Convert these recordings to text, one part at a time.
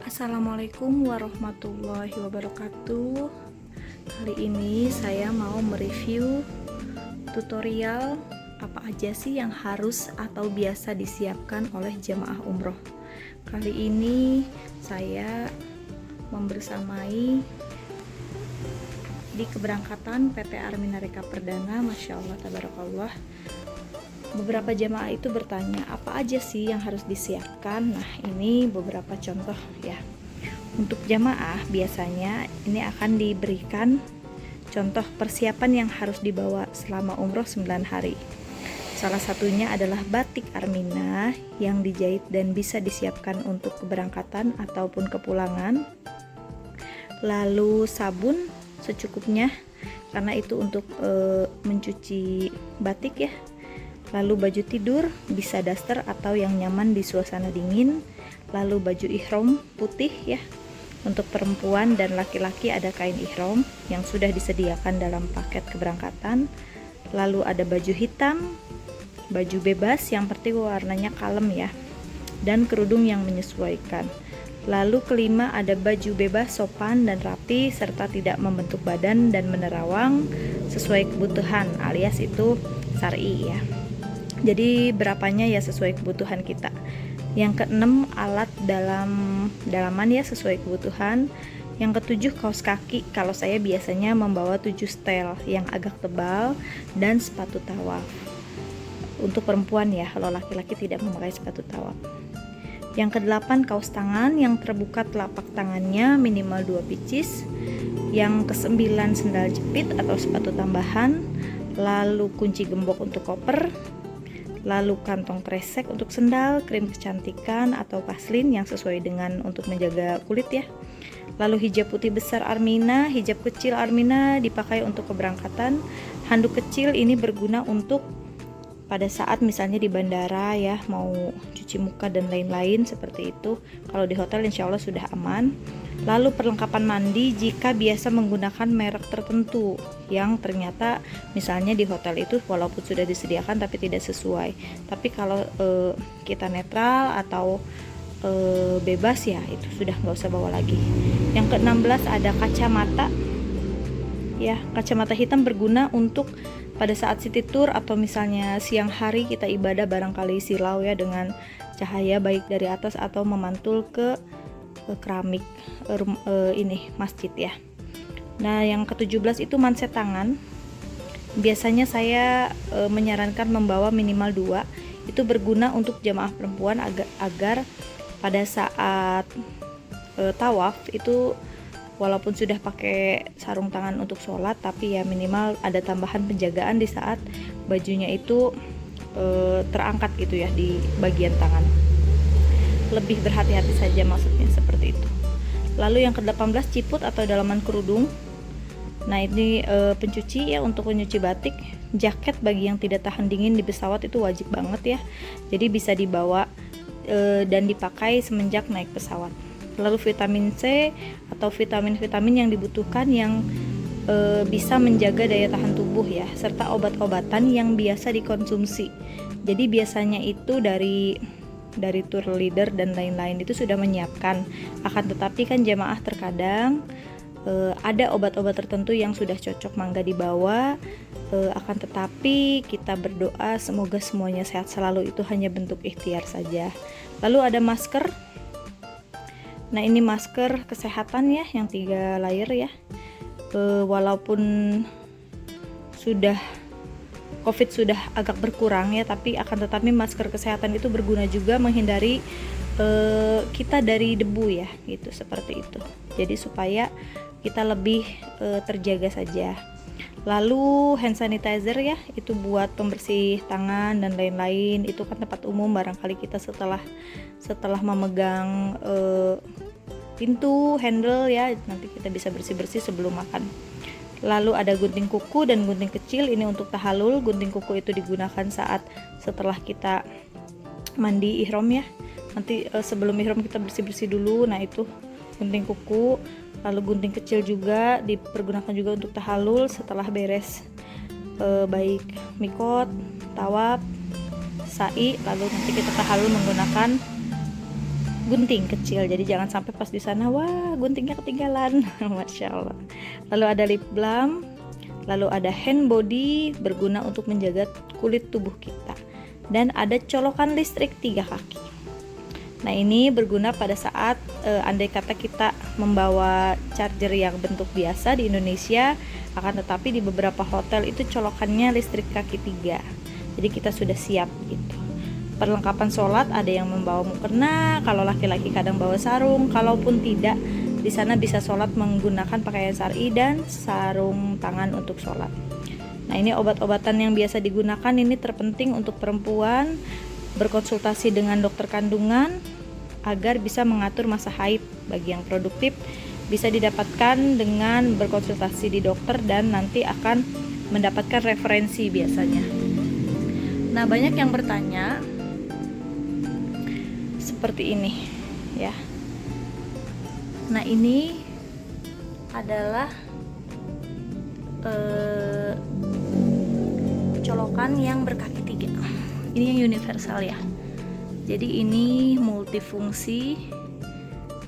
Assalamualaikum warahmatullahi wabarakatuh. Kali ini saya mau mereview tutorial apa aja sih yang harus atau biasa disiapkan oleh jemaah umroh. Kali ini saya membersamai di keberangkatan PT Armina Reka Perdana. Masya Allah, tabarakallah. Beberapa jamaah itu bertanya apa aja sih yang harus disiapkan. Nah, ini beberapa contoh ya. Untuk jamaah biasanya ini akan diberikan contoh persiapan yang harus dibawa selama umroh 9 hari. Salah satunya adalah batik Armina yang dijahit dan bisa disiapkan untuk keberangkatan ataupun kepulangan. Lalu sabun secukupnya karena itu untuk mencuci batik ya. Lalu baju tidur bisa daster atau yang nyaman di suasana dingin. Lalu baju ihram putih ya. Untuk perempuan dan laki-laki ada kain ihram yang sudah disediakan dalam paket keberangkatan. Lalu ada baju hitam, baju bebas yang penting warnanya kalem ya, dan kerudung yang menyesuaikan. Lalu kelima ada baju bebas sopan dan rapi serta tidak membentuk badan dan menerawang sesuai kebutuhan alias itu syar'i ya. Jadi berapanya ya sesuai kebutuhan kita. Yang keenam alat dalaman ya sesuai kebutuhan. Yang ketujuh kaos kaki. Kalau saya biasanya membawa 7 setel yang agak tebal dan sepatu tawaf. Untuk perempuan ya, kalau laki-laki tidak memakai sepatu tawaf. Yang kedelapan kaos tangan yang terbuka telapak tangannya minimal 2 pieces. Yang kesembilan sendal jepit atau sepatu tambahan. Lalu kunci gembok untuk koper. Lalu kantong kresek untuk sendal, krim kecantikan atau vaselin yang sesuai dengan untuk menjaga kulit ya. Lalu hijab putih besar Armina, hijab kecil Armina dipakai untuk keberangkatan. Handuk kecil ini berguna untuk pada saat misalnya di bandara ya, mau cuci muka dan lain-lain seperti itu. Kalau di hotel insya Allah sudah aman. Lalu perlengkapan mandi jika biasa menggunakan merek tertentu yang ternyata misalnya di hotel itu walaupun sudah disediakan tapi tidak sesuai. Tapi kalau kita netral atau bebas ya itu sudah nggak usah bawa lagi. Yang ke-16 ada kacamata ya, kacamata hitam berguna untuk pada saat city tour atau misalnya siang hari kita ibadah barangkali silau ya dengan cahaya baik dari atas atau memantul ke keramik ini masjid ya. Nah, yang ke-17 itu manset tangan. Biasanya saya menyarankan membawa minimal 2. Itu berguna untuk jamaah perempuan agar pada saat tawaf itu walaupun sudah pakai sarung tangan untuk sholat tapi ya minimal ada tambahan penjagaan di saat bajunya itu terangkat gitu ya di bagian tangan. Lebih berhati-hati saja maksudnya seperti itu. Lalu yang ke-18 ciput atau dalaman kerudung. Nah ini pencuci ya untuk menyuci batik. Jaket bagi yang tidak tahan dingin di pesawat itu wajib banget ya. Jadi bisa dibawa dan dipakai semenjak naik pesawat. Lalu vitamin C atau vitamin-vitamin yang dibutuhkan yang bisa menjaga daya tahan tubuh ya, serta obat-obatan yang biasa dikonsumsi. Jadi biasanya itu dari tour leader dan lain-lain itu sudah menyiapkan. Akan tetapi kan jamaah terkadang ada obat-obat tertentu yang sudah cocok mangga dibawa. Akan tetapi kita berdoa semoga semuanya sehat selalu, itu hanya bentuk ikhtiar saja. Lalu ada masker. Nah ini masker kesehatan ya yang 3 layer ya. Walaupun sudah COVID sudah agak berkurang ya, tapi akan tetapi masker kesehatan itu berguna juga menghindari kita dari debu ya, gitu seperti itu. Jadi supaya kita lebih terjaga saja. Lalu hand sanitizer ya, itu buat pembersih tangan dan lain-lain. Itu kan tempat umum, barangkali kita setelah memegang pintu handle ya, nanti kita bisa bersih-bersih sebelum makan. Lalu ada gunting kuku dan gunting kecil, ini untuk tahalul. Gunting kuku itu digunakan saat setelah kita mandi ihram ya. Nanti sebelum ihram kita bersih-bersih dulu. Nah itu gunting kuku. Lalu gunting kecil juga dipergunakan juga untuk tahalul setelah beres baik mikot, tawaf, sa'i. Lalu nanti kita tahalul menggunakan gunting kecil, jadi jangan sampai pas di sana wah guntingnya ketinggalan. Masya Allah. Lalu ada lip balm, lalu ada hand body berguna untuk menjaga kulit tubuh kita, dan ada colokan listrik 3 kaki. Nah ini berguna pada saat andai kata kita membawa charger yang bentuk biasa di Indonesia, akan tetapi di beberapa hotel itu colokannya listrik kaki 3, jadi kita sudah siap gitu. Perlengkapan sholat ada yang membawa mukena, kalau laki-laki kadang bawa sarung, kalaupun tidak di sana bisa sholat menggunakan pakaian syar'i dan sarung tangan untuk sholat. Nah ini obat-obatan yang biasa digunakan, ini terpenting untuk perempuan berkonsultasi dengan dokter kandungan agar bisa mengatur masa haid. Bagi yang produktif bisa didapatkan dengan berkonsultasi di dokter dan nanti akan mendapatkan referensi biasanya. Nah banyak yang bertanya seperti ini ya. Nah ini adalah colokan yang berkaki 3. Ini yang universal ya. Jadi ini multifungsi.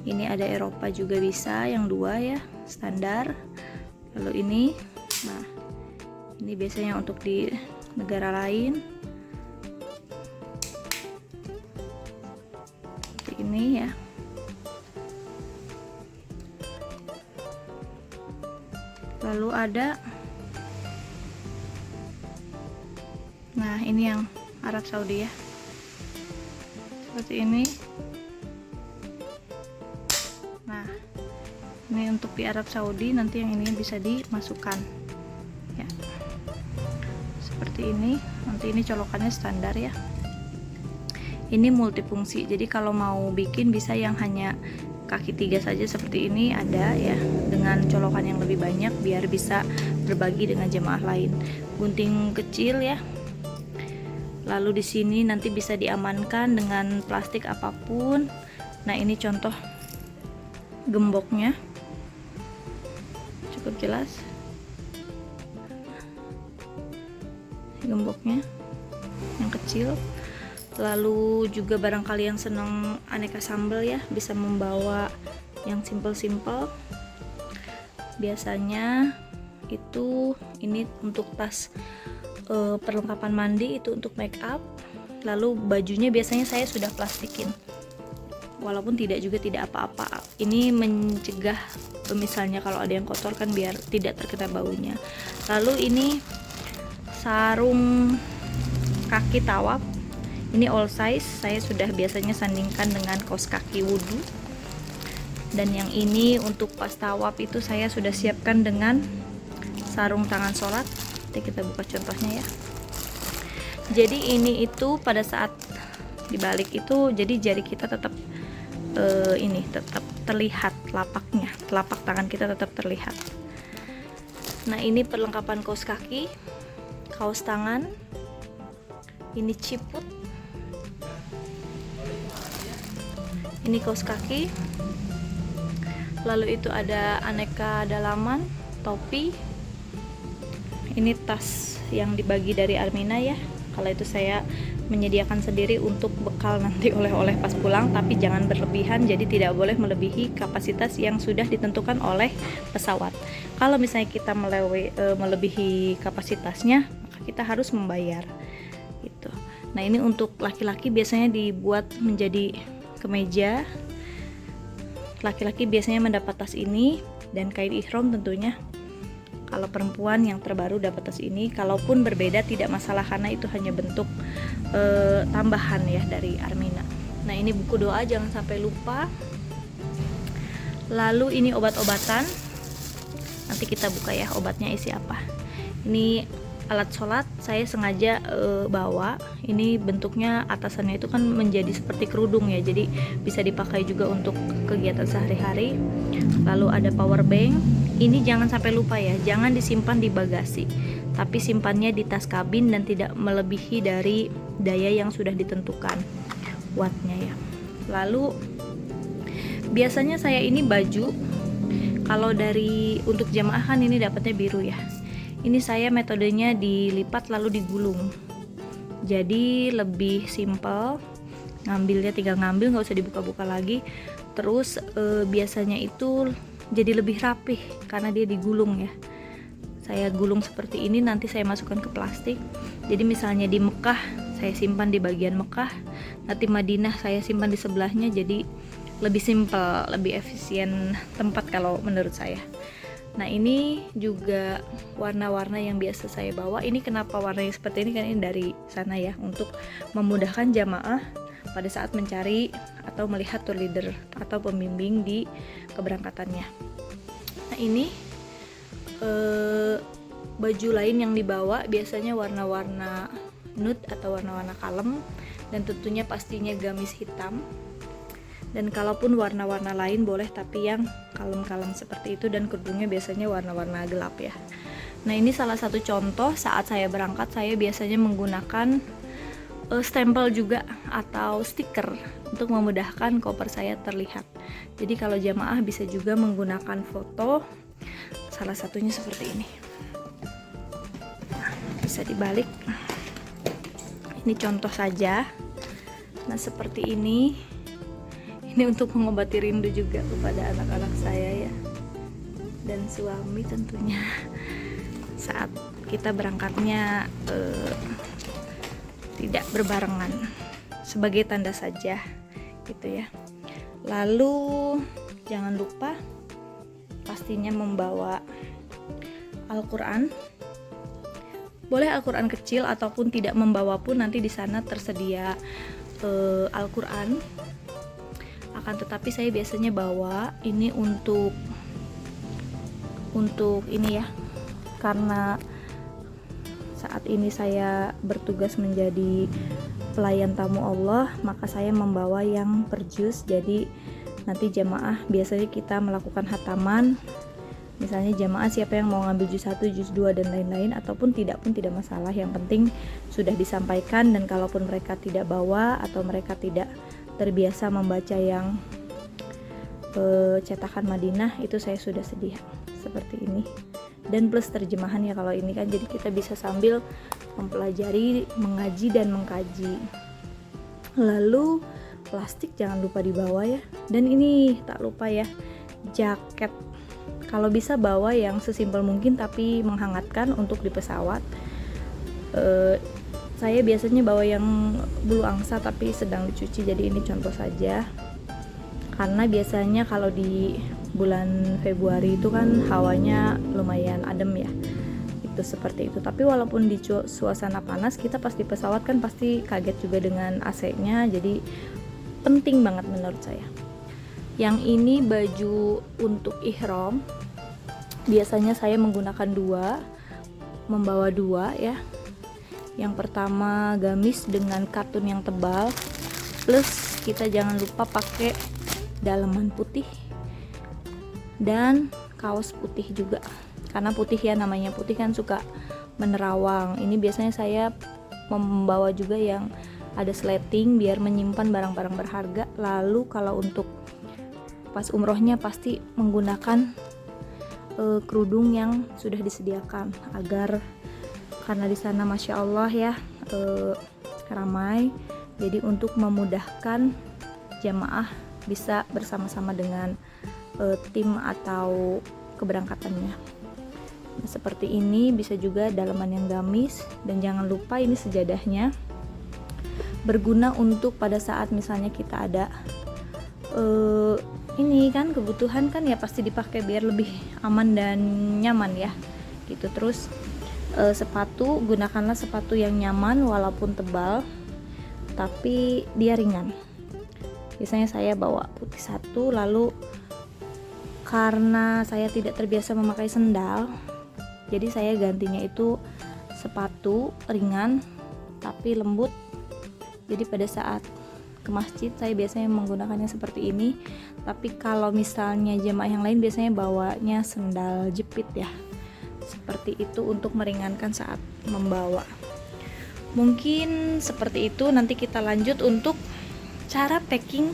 Ini ada Eropa juga bisa, yang 2 ya, standar. Lalu ini, nah ini biasanya untuk di negara lain. Seperti ini ya. Lalu ada, nah ini yang Arab Saudi ya, seperti ini. Nah ini untuk di Arab Saudi, nanti yang ini bisa dimasukkan ya, seperti ini. Nanti ini colokannya standar ya. Ini multifungsi, jadi kalau mau bikin bisa yang hanya kaki 3 saja seperti ini ada ya, dengan colokan yang lebih banyak biar bisa berbagi dengan jemaah lain. Gunting kecil ya. Lalu di sini nanti bisa diamankan dengan plastik apapun. Nah ini contoh gemboknya, cukup jelas gemboknya yang kecil. Lalu juga barangkali yang senang aneka sambal ya, bisa membawa yang simple-simple. Biasanya itu ini untuk tas perlengkapan mandi, itu untuk make up. Lalu bajunya biasanya saya sudah plastikin, walaupun tidak apa-apa. Ini mencegah misalnya kalau ada yang kotor kan, biar tidak terkena baunya. Lalu ini sarung kaki tawaf. Ini all size, saya sudah biasanya sandingkan dengan kaos kaki wudhu. Dan yang ini untuk pas tawaf itu saya sudah siapkan dengan sarung tangan sholat. Nanti kita buka contohnya ya. Jadi ini itu pada saat dibalik itu, jadi jari kita tetap ini tetap terlihat lapaknya, telapak tangan kita tetap terlihat. Nah ini perlengkapan kaos kaki, kaos tangan, ini ciput, ini kaos kaki. Lalu itu ada aneka dalaman, topi. Ini tas yang dibagi dari Armina ya. Kalau itu saya menyediakan sendiri untuk bekal nanti oleh-oleh pas pulang, tapi jangan berlebihan, jadi tidak boleh melebihi kapasitas yang sudah ditentukan oleh pesawat. Kalau misalnya kita melebihi kapasitasnya, maka kita harus membayar gitu. Nah ini untuk laki-laki biasanya dibuat menjadi kemeja. Laki-laki biasanya mendapat tas ini dan kain ihram tentunya. Kalau perempuan yang terbaru dapat tas ini, kalaupun berbeda tidak masalah karena itu hanya bentuk tambahan ya dari Armina. Nah ini buku doa, jangan sampai lupa. Lalu ini obat-obatan, nanti kita buka ya obatnya isi apa. Ini alat sholat, saya sengaja bawa. Ini bentuknya atasannya itu kan menjadi seperti kerudung ya, jadi bisa dipakai juga untuk kegiatan sehari-hari. Lalu ada power bank. Ini jangan sampai lupa ya, jangan disimpan di bagasi, tapi simpannya di tas kabin dan tidak melebihi dari daya yang sudah ditentukan wattnya ya. Lalu biasanya saya ini baju, kalau dari untuk jamaah kan ini dapatnya biru ya. Ini saya metodenya dilipat lalu digulung, jadi lebih simple. ngambilnya tinggal ngambil, nggak usah dibuka-buka lagi. Terus biasanya itu jadi lebih rapih karena dia digulung ya. Saya gulung seperti ini, nanti saya masukkan ke plastik. Jadi misalnya di Mekah saya simpan di bagian Mekah, nanti Madinah saya simpan di sebelahnya, jadi lebih simpel, lebih efisien tempat kalau menurut saya. Nah ini juga warna-warna yang biasa saya bawa. Ini kenapa warnanya seperti ini, kan ini dari sana ya, untuk memudahkan jamaah pada saat mencari atau melihat tour leader atau pembimbing di keberangkatannya. Nah ini baju lain yang dibawa biasanya warna-warna nude atau warna-warna kalem, dan tentunya pastinya gamis hitam. Dan kalaupun warna-warna lain boleh, tapi yang kalem-kalem seperti itu, dan kerudungnya biasanya warna-warna gelap ya. Nah ini salah satu contoh saat saya berangkat, saya biasanya menggunakan stempel juga atau stiker untuk memudahkan koper saya terlihat. Jadi kalau jamaah bisa juga menggunakan foto, salah satunya seperti ini. Nah, bisa dibalik. Ini contoh saja. Nah seperti ini. Ini untuk mengobati rindu juga kepada anak-anak saya ya, dan suami tentunya saat kita berangkatnya tidak berbarengan, sebagai tanda saja gitu ya. Lalu jangan lupa pastinya membawa Al-Quran. Boleh Al-Quran kecil ataupun tidak membawa pun, nanti di sana tersedia Al-Quran. Akan tetapi saya biasanya bawa ini untuk ini ya, karena saat ini saya bertugas menjadi pelayan tamu Allah, maka saya membawa yang per juz. Jadi nanti jamaah biasanya kita melakukan khataman, misalnya jamaah siapa yang mau ngambil juz 1, juz 2 dan lain-lain, ataupun tidak pun tidak masalah, yang penting sudah disampaikan. Dan kalaupun mereka tidak bawa atau mereka tidak terbiasa membaca yang cetakan Madinah, itu saya sudah sedia seperti ini, dan plus terjemahan ya kalau ini kan, jadi kita bisa sambil mempelajari, mengaji dan mengkaji. Lalu plastik jangan lupa dibawa ya, dan ini tak lupa ya, jaket. Kalau bisa bawa yang sesimpel mungkin tapi menghangatkan untuk di pesawat. Saya biasanya bawa yang bulu angsa tapi sedang dicuci, jadi ini contoh saja. Karena biasanya kalau di bulan Februari itu kan hawanya lumayan adem ya, itu seperti itu. Tapi walaupun di suasana panas, kita pas di pesawat kan pasti kaget juga dengan AC-nya, jadi penting banget menurut saya. Yang ini baju untuk ihram, biasanya saya menggunakan membawa dua ya. Yang pertama gamis dengan katun yang tebal, plus kita jangan lupa pakai daleman putih dan kaos putih juga, karena putih ya, namanya putih kan suka menerawang. Ini biasanya saya membawa juga yang ada sleting biar menyimpan barang-barang berharga. Lalu kalau untuk pas umrohnya pasti menggunakan kerudung yang sudah disediakan, agar karena di sana masya Allah ya ramai, jadi untuk memudahkan jamaah bisa bersama-sama dengan tim atau keberangkatannya. Nah, seperti ini bisa juga daleman yang gamis, dan jangan lupa ini sejadahnya, berguna untuk pada saat misalnya kita ada ini kan kebutuhan kan ya, pasti dipakai biar lebih aman dan nyaman ya gitu. Terus sepatu, gunakanlah sepatu yang nyaman walaupun tebal tapi dia ringan. Biasanya saya bawa putih satu, lalu karena saya tidak terbiasa memakai sendal, jadi saya gantinya itu sepatu ringan tapi lembut. Jadi pada saat ke masjid saya biasanya menggunakannya seperti ini. Tapi kalau misalnya jemaah yang lain biasanya bawanya sendal jepit ya, seperti itu untuk meringankan saat membawa. Mungkin seperti itu. Nanti kita lanjut untuk cara packing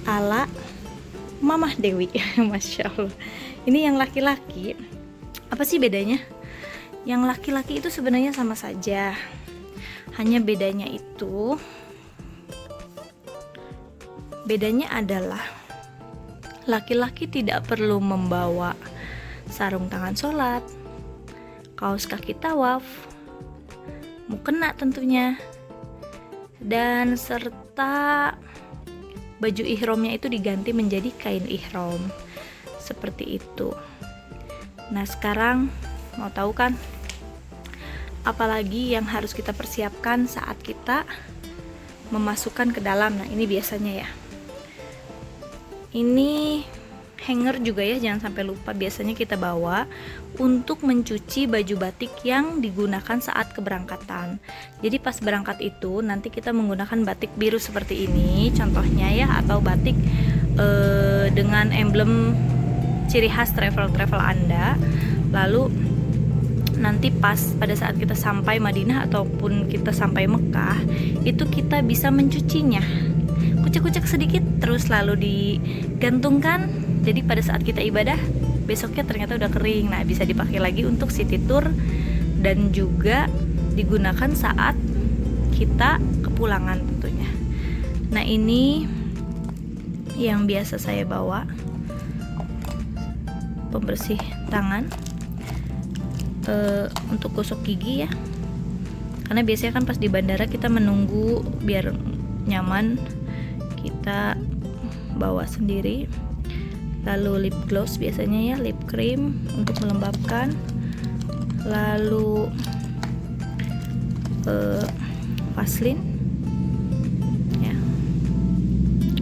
ala Mamah Dewi. Masya Allah. Ini yang laki-laki, apa sih bedanya? Yang laki-laki itu sebenarnya sama saja, hanya bedanya itu Bedanya adalah laki-laki tidak perlu membawa sarung tangan sholat, kaos kaki tawaf, mukena tentunya, dan serta baju ihramnya itu diganti menjadi kain ihram seperti itu. Nah, sekarang mau tahu kan apalagi yang harus kita persiapkan saat kita memasukkan ke dalam? Nah, ini biasanya ya, ini hanger juga ya, jangan sampai lupa, biasanya kita bawa untuk mencuci baju batik yang digunakan saat keberangkatan. Jadi pas berangkat itu nanti kita menggunakan batik biru seperti ini contohnya ya, atau batik dengan emblem ciri khas travel Anda. Lalu nanti pas pada saat kita sampai Madinah ataupun kita sampai Mekah, itu kita bisa mencucinya, kucek-kucek sedikit, terus lalu digantungkan. Jadi pada saat kita ibadah besoknya ternyata udah kering. Nah, bisa dipakai lagi untuk city tour dan juga digunakan saat kita kepulangan tentunya. Nah, ini yang biasa saya bawa, pembersih tangan untuk gosok gigi ya, karena biasanya kan pas di bandara kita menunggu, biar nyaman kita bawa sendiri. Lalu lip gloss biasanya ya, lip cream untuk melembabkan, lalu Vaseline ya.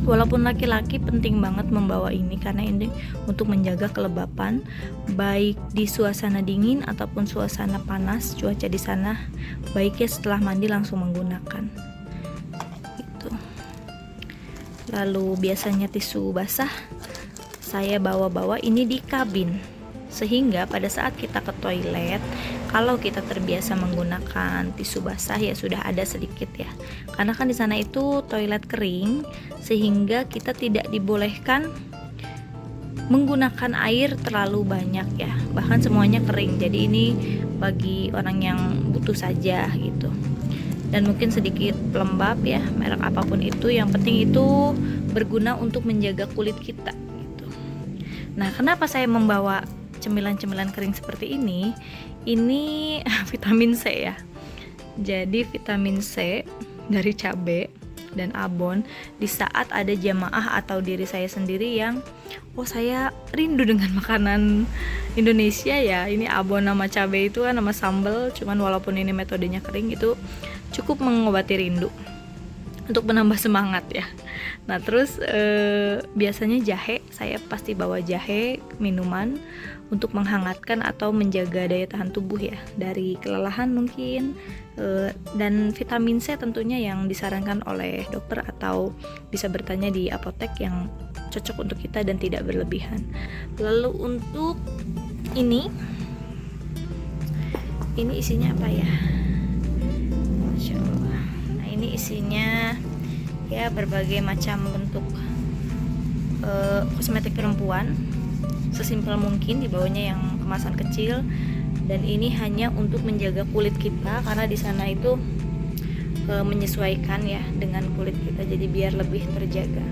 Walaupun laki-laki penting banget membawa ini karena ini untuk menjaga kelembapan baik di suasana dingin ataupun suasana panas cuaca di sana, baiknya setelah mandi langsung menggunakan itu. Lalu biasanya tisu basah saya bawa ini di kabin, sehingga pada saat kita ke toilet, kalau kita terbiasa menggunakan tisu basah ya sudah ada sedikit ya, karena kan di sana itu toilet kering, sehingga kita tidak dibolehkan menggunakan air terlalu banyak ya, bahkan semuanya kering. Jadi ini bagi orang yang butuh saja gitu, dan mungkin sedikit pelembab ya, merek apapun itu, yang penting itu berguna untuk menjaga kulit kita. Nah, kenapa saya membawa cemilan-cemilan kering seperti ini? Ini vitamin C ya. Jadi vitamin C dari cabai dan abon di saat ada jamaah atau diri saya sendiri yang saya rindu dengan makanan Indonesia ya. Ini abon sama cabai itu kan sama sambal, cuman walaupun ini metodenya kering, itu cukup mengobati rindu untuk menambah semangat ya. Nah, terus biasanya jahe, saya pasti bawa jahe minuman untuk menghangatkan atau menjaga daya tahan tubuh ya dari kelelahan mungkin, dan vitamin C tentunya yang disarankan oleh dokter atau bisa bertanya di apotek yang cocok untuk kita dan tidak berlebihan. Lalu untuk ini isinya apa ya? Masya Allah. Nah, ini isinya ya berbagai macam bentuk kosmetik perempuan, sesimpel mungkin, dibawanya yang kemasan kecil, dan ini hanya untuk menjaga kulit kita karena di sana itu menyesuaikan ya dengan kulit kita, jadi biar lebih terjaga.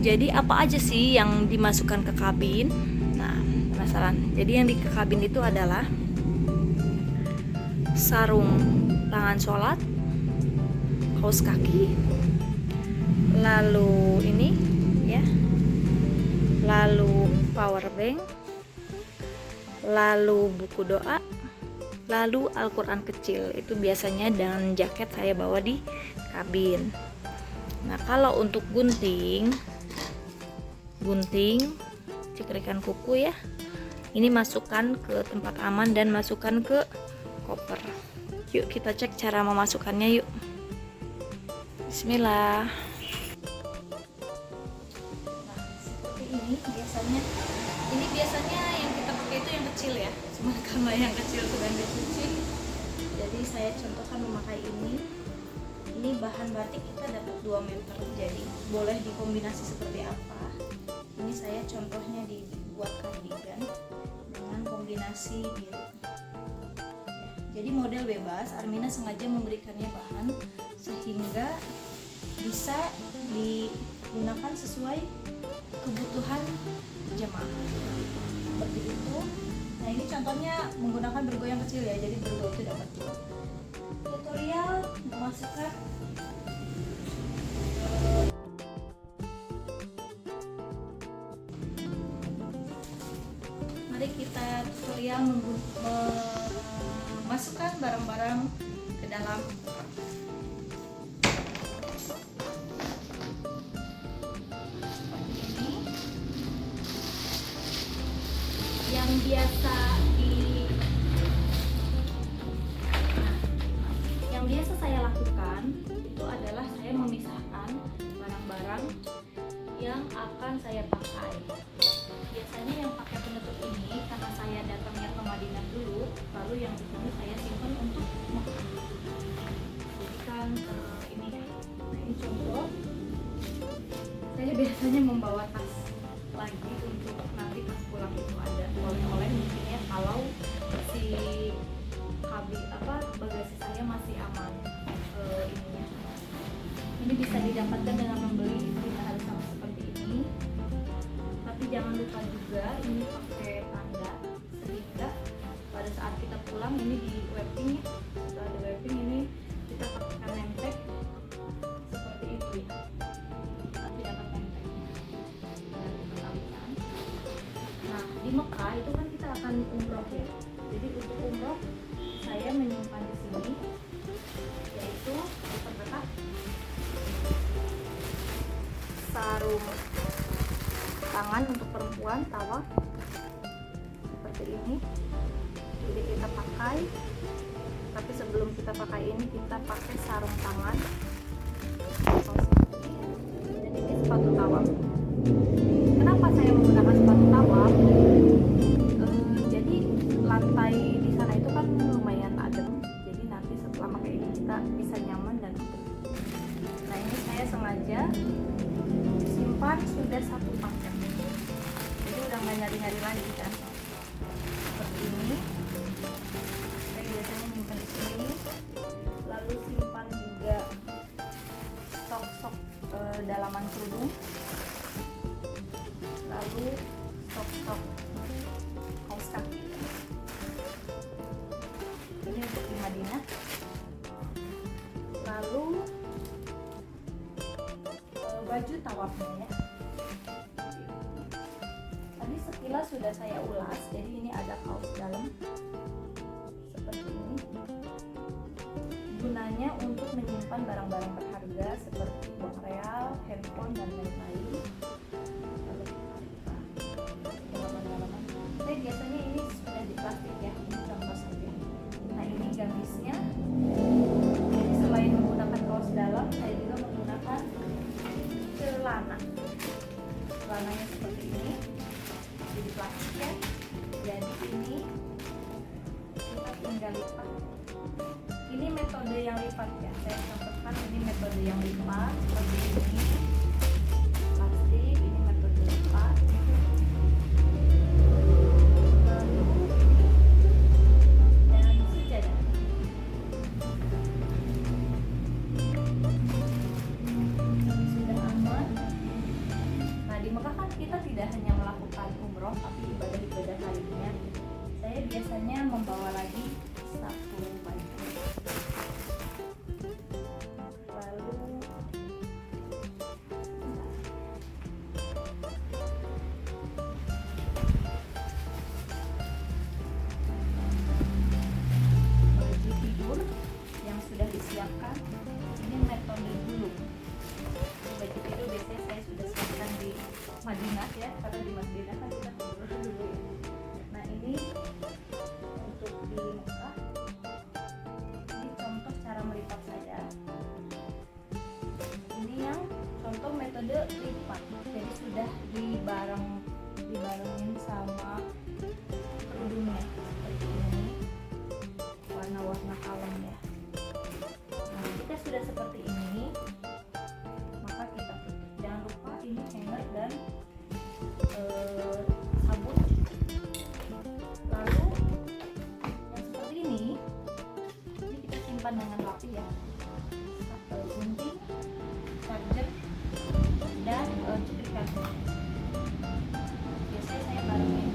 Jadi apa aja sih yang dimasukkan ke kabin? Nah, penasaran? Jadi yang di kabin itu adalah sarung tangan sholat, kaos kaki, lalu ini ya, lalu power bank, lalu buku doa, lalu Al-Quran kecil. Itu biasanya, dan jaket saya bawa di kabin. Nah, kalau untuk gunting cikrikan kuku ya, ini masukkan ke tempat aman dan masukkan ke koper. Yuk kita cek cara memasukkannya yuk. Bismillah. Nah, seperti ini biasanya yang kita pakai itu yang kecil ya, cuma karena yang kecil sudah dicuci, jadi saya contohkan memakai ini. Ini bahan batik kita dapat 2 meter, jadi boleh dikombinasi seperti apa. Ini saya contohnya dibuat kardigan dengan kombinasi biru. Jadi model bebas, Armina sengaja memberikannya bahan sehingga bisa digunakan sesuai kebutuhan jemaah seperti itu. Nah ini contohnya menggunakan bergo yang kecil ya, jadi bergo itu dapat 2. Tutorial memasukkan mari kita tutorial memasukkan barang-barang ke dalam rak. Seperti ini. Yang biasa saya lakukan itu adalah saya memisahkan barang-barang yang akan saya pakai. Biasanya yang pakai penutup ini karena saya datangnya ke Madinah dulu, lalu yang ini saya simpan untuk Mekah. Jadikan ini ya. Nah ini contoh. Saya biasanya membawa tas lagi untuk nanti pas pulang itu ada oleh-oleh mungkin ya, kalau si bagasi saya masih aman. Ininya ini bisa didapatkan dengan membeli, tidak harus sama seperti ini, tapi jangan lupa juga ini pakai tanda sehingga pada saat kita pulang ini di wrapping ya, setelah di wrapping ini kita pakai nempel seperti itu ya, nanti dapat nempelnya. Nah di Mekah itu kan kita akan umroh ya, jadi untuk umroh saya menyimpan di sini, yaitu diperketat sarung tangan untuk perempuan tawaf seperti ini. Jadi kita pakai, tapi sebelum kita pakai ini kita pakai sarung tangan. Jadi ini sepatu tawaf. Kenapa saya menggunakan sepatu tawaf? Jadi lantai di sana itu kan lumayan adem, jadi nanti setelah pakai ini kita bisa nyaman dan empuk. Nah ini saya sengaja simpan sudah 1 paket, jadi udah nggak nyari-nyari lagi kan. Seperti ini saya biasanya simpan di sini, lalu simpan juga stok-stok dalaman kerudung, lalu stok-stok kaos kaki. Ini untuk di Madinah. Lalu baju tawafnya ya. Tadi sekilas sudah saya ulas, jadi ini ada kaos dalam seperti ini. Gunanya untuk menyimpan barang-barang berharga seperti uang real, handphone dan lain-lain. Saya biasanya ini sudah di plastik ya, ini contoh saja. Nah ini gamisnya. Jadi selain menggunakan kaos dalam, saya juga menggunakan celana. Celananya seperti ini, jadi plastik ya. Jadi ini kita tinggal lipat. Ini metode yang lipat ya. Saya contohkan ini metode yang lipat seperti ini. Plastik, ini metode lipat. Kita tidak hanya melakukan umroh tapi ibadah-ibadah lainnya. Saya biasanya membawa lagi 1 baju. Lalu baju tidur yang sudah disiapkan. Ini metode dulu. Baju tidur biasanya saya sudah siapkan di Madinah ya, karena di Madinah kan kita tidur dulu ya. Nah ini untuk di Mekah, ini contoh cara melipat saya. Ini yang contoh metode lipat, jadi sudah dibarengin sama kerudungnya seperti ini, warna-warna kalem ya. Nah kita sudah seperti ini, maka kita tutup. Jangan lupa ini hanger dan sabun. Lalu yang seperti ini kita simpan dengan rapi ya. Gunting, dan cuplikan. Biasanya saya barengin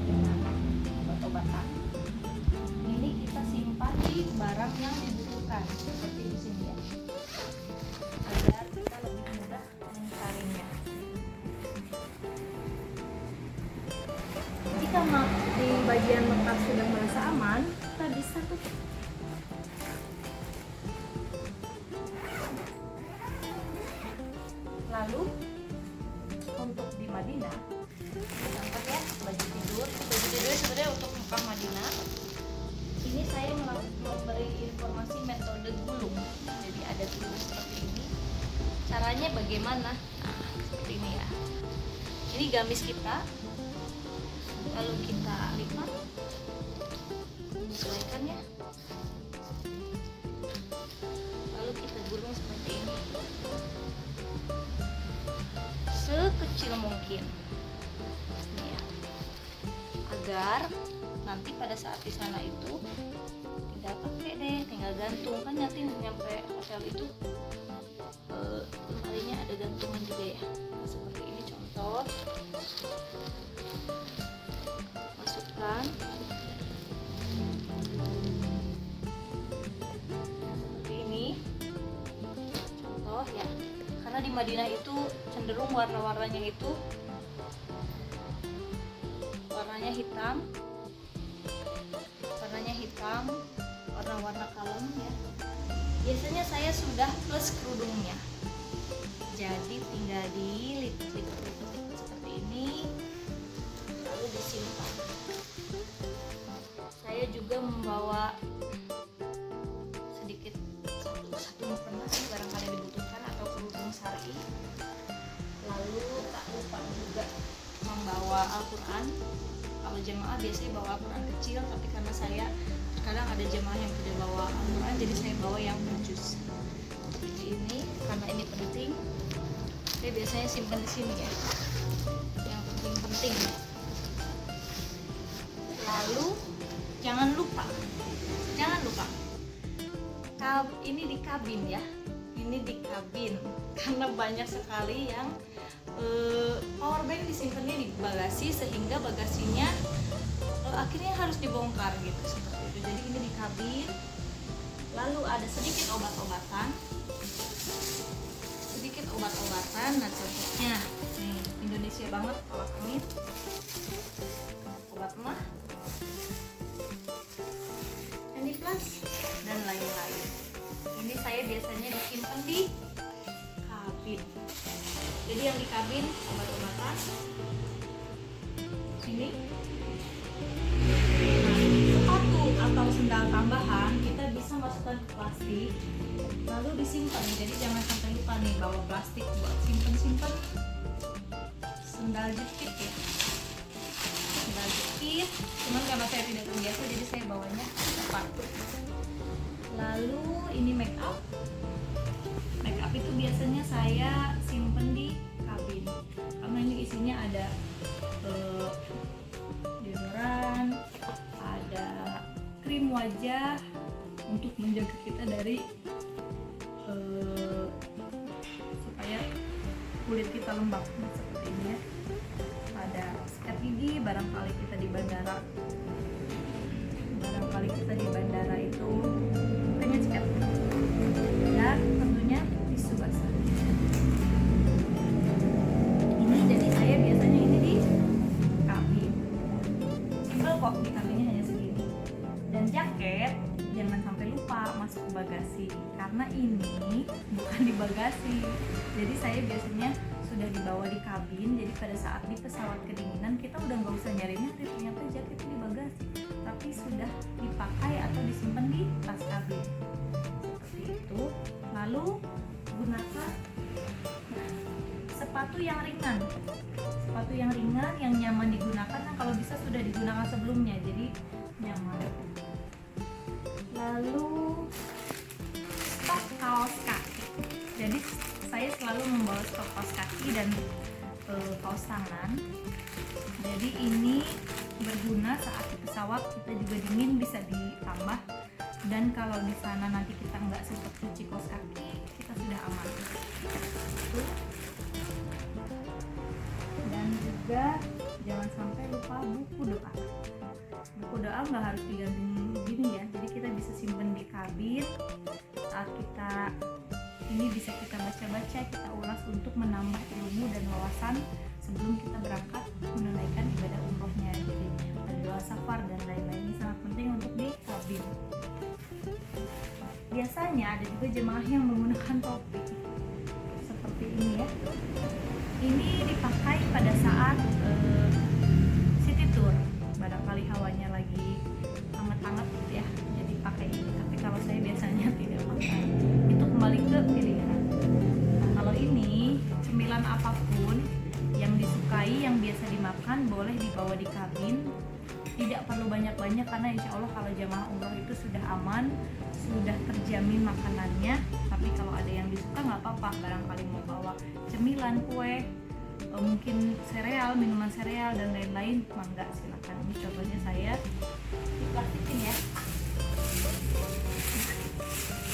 dengan obat-obatan. Ini kita simpan di barang yang dibutuhkan seperti di sini ya, agar kita lebih mudah mencarinya. Jika di bagian letak sudah merasa aman, kita bisa tutup. Lalu untuk di Madinah, contoh ya, baju tidur sebenarnya untuk Mekah Madinah. Ini saya memberi informasi metode gulung. Jadi ada tulis seperti ini. Caranya bagaimana? Nah, seperti ini ya. Ini gamis kita. Lalu kita lipat, menyesuaikan ya. Lalu kita gulung seperti ini, sekecil mungkin ini ya, agar nanti pada saat di sana itu tinggal pakai deh, tinggal gantung. Kan nanti nyampe hotel itu lemarinya ada gantungan juga ya. Nah, seperti ini contoh. Masukkan seperti ini contoh ya. Karena di Madinah itu cenderung warna-warnanya itu hitam, warna-warna kalem ya. Biasanya saya sudah plus kerudungnya, jadi tinggal dilipat-lipat seperti ini, lalu disimpan. Saya juga membawa sedikit satu mukena barangkali dibutuhkan, atau kerudung syar'i. Lalu tak lupa juga membawa Al-Quran. Kalau jemaah biasanya bawa Al-Quran kecil, tapi karena saya kadang ada jemaah yang tidak bawa Al-Quran, jadi saya bawa yang berjuz seperti ini. Karena ini penting, saya biasanya simpan di sini ya, yang penting-penting. Lalu jangan lupa ini di kabin ya, ini di kabin, karena banyak sekali yang powerbank disimpannya di bagasi, sehingga bagasinya akhirnya harus dibongkar gitu, seperti itu. Jadi ini di kabin. Lalu ada sedikit obat-obatan. Nah contohnya nih, Indonesia banget, obat kunyit, obat emah, Handiplus, dan lain-lain. Ini saya biasanya disimpan di kabin. Jadi yang di kabin obat-obatan ini. Sepatu atau sendal tambahan kita bisa masukkan ke plastik, lalu disimpan. Jadi jangan sampai lupa nih bawa plastik buat simpan sendal jepit ya. Sendal jepit, cuman karena saya tidak terbiasa jadi saya bawanya sepatu. Lalu ini make up itu biasanya saya simpen di kabin, karena ini isinya ada deodoran, ada krim wajah untuk menjaga kita dari supaya kulit kita lembab seperti ini ya. Ada sikat gigi barangkali kita di bandara itu makanya sikat, dan tentunya tisu basah. Ini jadi saya biasanya ini di kabin, simpel kok, di kabinnya hanya segini. Dan jaket jangan sampai lupa masuk ke bagasi, karena ini bukan di bagasi. Jadi saya biasanya sudah dibawa di kabin, jadi pada saat di pesawat kedinginan kita udah nggak usah nyari-nyari, ternyata jaket di bagasi, tapi sudah dipakai atau disimpan di tas kabin seperti itu. Lalu gunakan sepatu yang ringan yang nyaman digunakan. Nah, kalau bisa sudah digunakan sebelumnya, jadi nyaman. Lalu stok kaos kaki. Jadi saya selalu membawa stok kaos kaki dan kaos tangan. Jadi ini berguna saat di pesawat kita juga dingin, bisa ditambah. Dan kalau di sana nanti kita nggak sempat cuci kaos kaki, kita sudah aman. Dan juga jangan sampai lupa buku doa. Buku doa nggak harus digantung begini ya, jadi kita bisa simpen di kabin. Saat kita ini bisa kita baca-baca, kita ulas untuk menambah ilmu dan wawasan sebelum kita berangkat menunaikan ibadah umrohnya. Jadi doa safar dan lain-lain ini sangat penting untuk di kabin. Biasanya ada juga jemaah yang menggunakan topi seperti ini ya. Ini dipakai pada saat city tour, barangkali hawanya lagi hangat-hangat gitu ya, jadi pakai ini. Tapi kalau saya biasanya tidak pakai, itu kembali ke pilihan. Nah, kalau ini cemilan apapun yang disukai, yang biasa dimakan, boleh dibawa di kabin. Tidak perlu banyak-banyak karena insya Allah kalau jamaah umroh itu sudah aman, sudah terjamin makanannya. Tapi kalau ada yang disuka nggak apa-apa, barangkali mau bawa cemilan, kue, mungkin sereal, minuman sereal dan lain-lain, mangga silakan. Ini contohnya saya plastikin ya.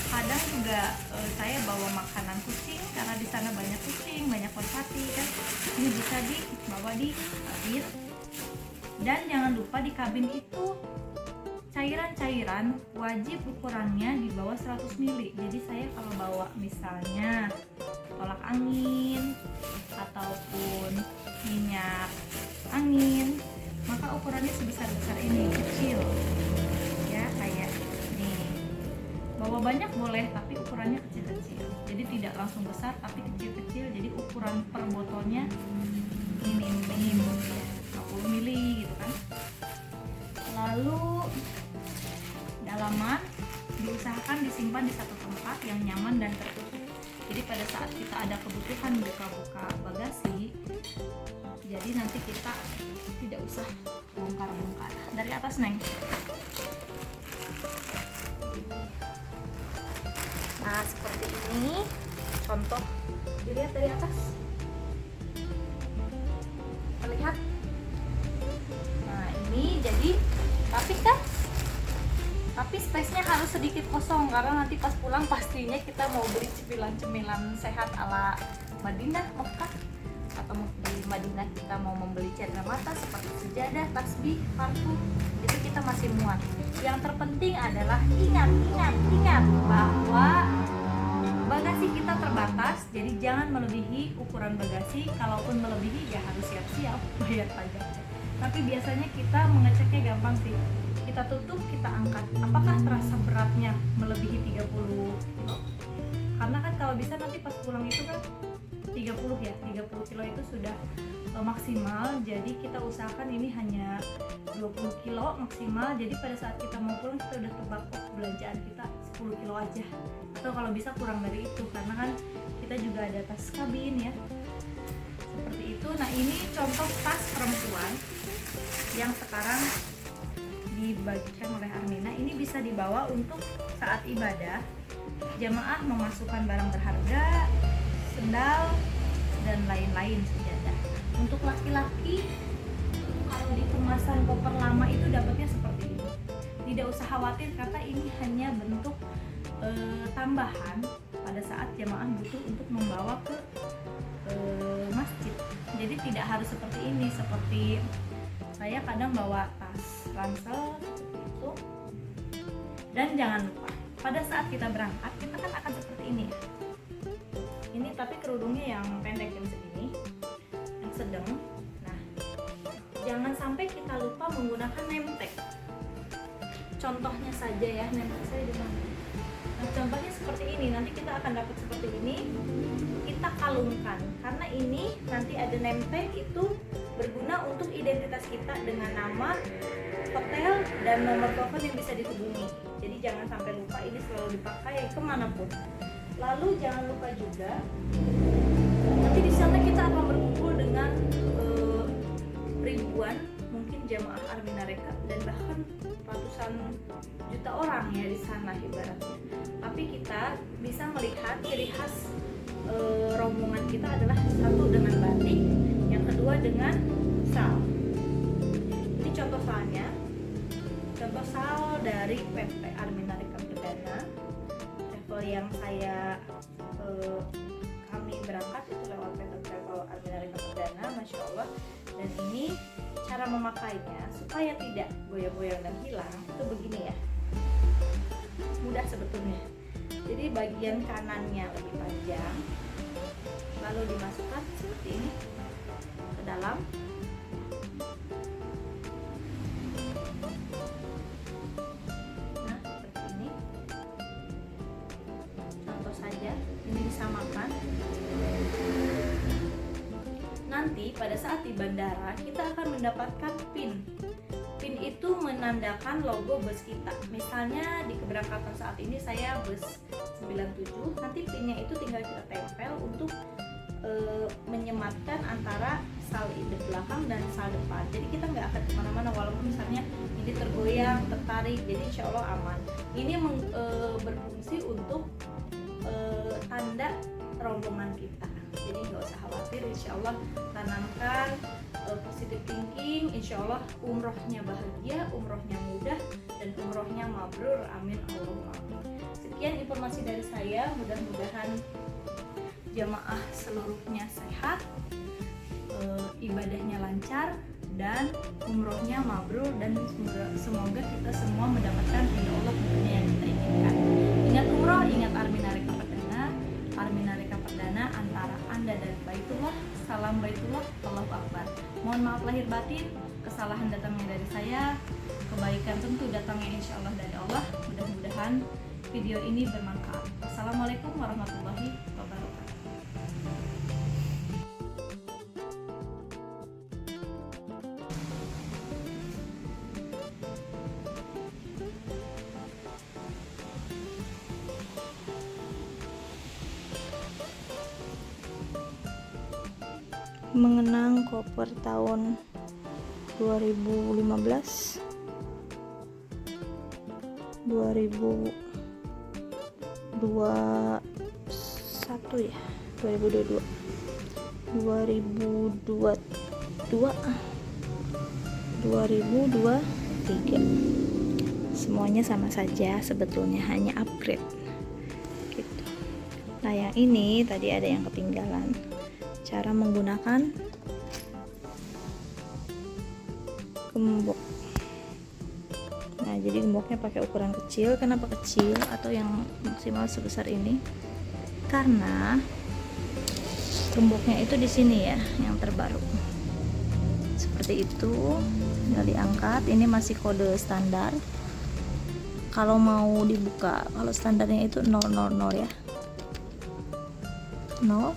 Kadang juga saya bawa makanan kucing karena di sana banyak kucing, banyak merpati kan. Ini bisa dibawa di kabin. Dan jangan lupa di kabin itu cairan-cairan wajib ukurannya di bawah 100 ml. Jadi saya kalau bawa misalnya tolak angin ataupun minyak angin, maka ukurannya sebesar-besar ini, kecil ya, kayak nih. Bawa banyak boleh tapi ukurannya kecil-kecil, jadi tidak langsung besar tapi kecil-kecil. Jadi ukuran per botolnya minim ya, 50 ml gitu kan. Lalu dalaman diusahakan disimpan di satu tempat yang nyaman dan tertutup. Jadi pada saat kita ada kebutuhan buka-buka bagasi, jadi nanti kita tidak usah bongkar-bongkar. Dari atas Neng. Nah seperti ini contoh, dilihat dari atas, terlihat. Nah ini jadi rapi kan, tapi space-nya harus sedikit kosong karena nanti pas pulang pastinya kita mau beli cemilan-cemilan sehat ala Madinah, Mekah, atau di Madinah kita mau membeli cendera mata seperti sejadah, tasbih, parfum, itu kita masih muat. Yang terpenting adalah ingat bahwa bagasi kita terbatas, jadi jangan melebihi ukuran bagasi. Kalaupun melebihi ya harus siap-siap bayar pajak. Tapi biasanya kita mengeceknya gampang sih. Kita tutup, kita angkat. Apakah terasa beratnya melebihi 30 kilo? Karena kan kalau bisa nanti pas pulang itu kan 30 kilo itu sudah maksimal. Jadi kita usahakan ini hanya 20 kilo maksimal. Jadi pada saat kita mau pulang kita udah tebak, oh belanjaan kita 10 kilo aja. Atau kalau bisa kurang dari itu, karena kan kita juga ada tas kabin ya. Seperti itu. Nah ini contoh tas perempuan yang sekarang dibagikan oleh Armina. Ini bisa dibawa untuk saat ibadah. Jamaah memasukkan barang berharga, sendal dan lain-lain, sejadah. Untuk laki-laki kalau di kemasan koper lama itu dapatnya seperti ini. Tidak usah khawatir karena ini hanya bentuk tambahan pada saat jamaah butuh untuk membawa ke masjid. Jadi tidak harus seperti ini. Seperti saya kadang bawa tas ransel seperti itu. Dan jangan lupa pada saat kita berangkat kita kan akan seperti ini ya. Ini tapi kerudungnya yang pendek yang segini, yang sedang. Nah, jangan sampai kita lupa menggunakan name tag. Contohnya saja ya, name tag saya di mana? Nah, contohnya seperti ini. Nanti kita akan dapat seperti ini. Kita kalungkan karena ini nanti ada name tag, itu berguna untuk identitas kita dengan nama, hotel, dan nomor telepon yang bisa dihubungi. Jadi jangan sampai lupa, ini selalu dipakai kemanapun. Lalu jangan lupa juga nanti di sana kita akan berkumpul dengan ribuan mungkin jamaah Armina Reka dan bahkan ratusan juta orang ya di sana ibaratnya. Tapi kita bisa melihat ciri khas rombongan kita adalah satu dengan batik, yang kedua dengan sal. Ini contoh salnya, contoh sal dari PT Armina Reka Perdana, travel yang kami berangkat itu lewat PT Travel Arminarika Perdana, Masya Allah. Dan ini cara memakainya supaya tidak goyang-goyang dan hilang itu begini ya, mudah sebetulnya. Jadi bagian kanannya lebih panjang, lalu dimasukkan seperti ini ke dalam. Nah, seperti ini. Contoh saja, ini disamakan. Nanti pada saat di bandara kita akan mendapatkan PIN. PIN itu menandakan logo bus kita. Misalnya di keberangkatan saat ini saya bus 97, nanti PIN-nya itu tinggal kita tempel untuk menyematkan antara sal di belakang dan sal depan. Jadi kita nggak akan kemana-mana walaupun misalnya ini tergoyang, tertarik. Jadi insya Allah aman. Ini berfungsi untuk tanda rombongan kita. Jadi nggak usah khawatir, insya Allah tanamkan positive thinking, insya Allah umrohnya bahagia, umrohnya mudah, dan umrohnya mabrur, amin Allahumma amin. Sekian informasi dari saya, mudah-mudahan jamaah seluruhnya sehat, ibadahnya lancar, dan umrohnya mabrur, dan semoga kita semua mendapatkan ridho Allah tentunya yang kita inginkan. Ingat umroh, ingat Arminarika Perdana. Arminarika Perdana antara Anda dan Baitullah. Salam Baitullah, Allahu Akbar. Mohon maaf lahir batin, kesalahan datangnya dari saya, kebaikan tentu datangnya insya Allah dari Allah. Mudah-mudahan video ini bermanfaat. Assalamualaikum warahmatullahi wabarakatuh. Mengenang koper tahun 2015 2021 ya 2022 2023 semuanya sama saja sebetulnya, hanya upgrade gitu. Nah yang ini tadi ada yang ketinggalan, cara menggunakan gembok. Nah jadi gemboknya pakai ukuran kecil. Kenapa kecil atau yang maksimal sebesar ini? Karena gemboknya itu di sini ya, yang terbaru seperti itu. Tinggal diangkat. Ini masih kode standar. Kalau mau dibuka, kalau standarnya itu 000 ya, 0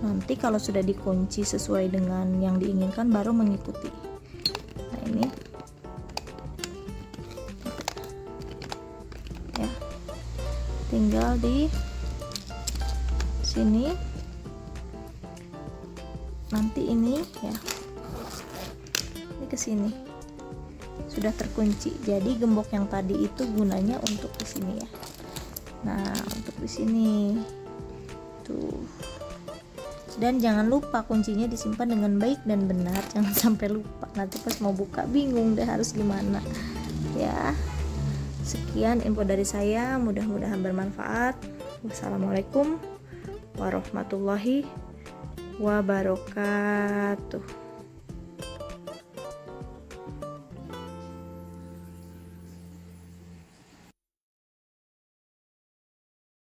nanti kalau sudah dikunci sesuai dengan yang diinginkan baru mengikuti. Nah ini ya, tinggal di sini nanti ini ya, ini ke sini sudah terkunci. Jadi gembok yang tadi itu gunanya untuk di sini ya. Nah untuk di sini tuh, dan jangan lupa kuncinya disimpan dengan baik dan benar, jangan sampai lupa, nanti pas mau buka bingung deh harus gimana ya. Sekian info dari saya, mudah-mudahan bermanfaat. Wassalamualaikum warahmatullahi wabarakatuh.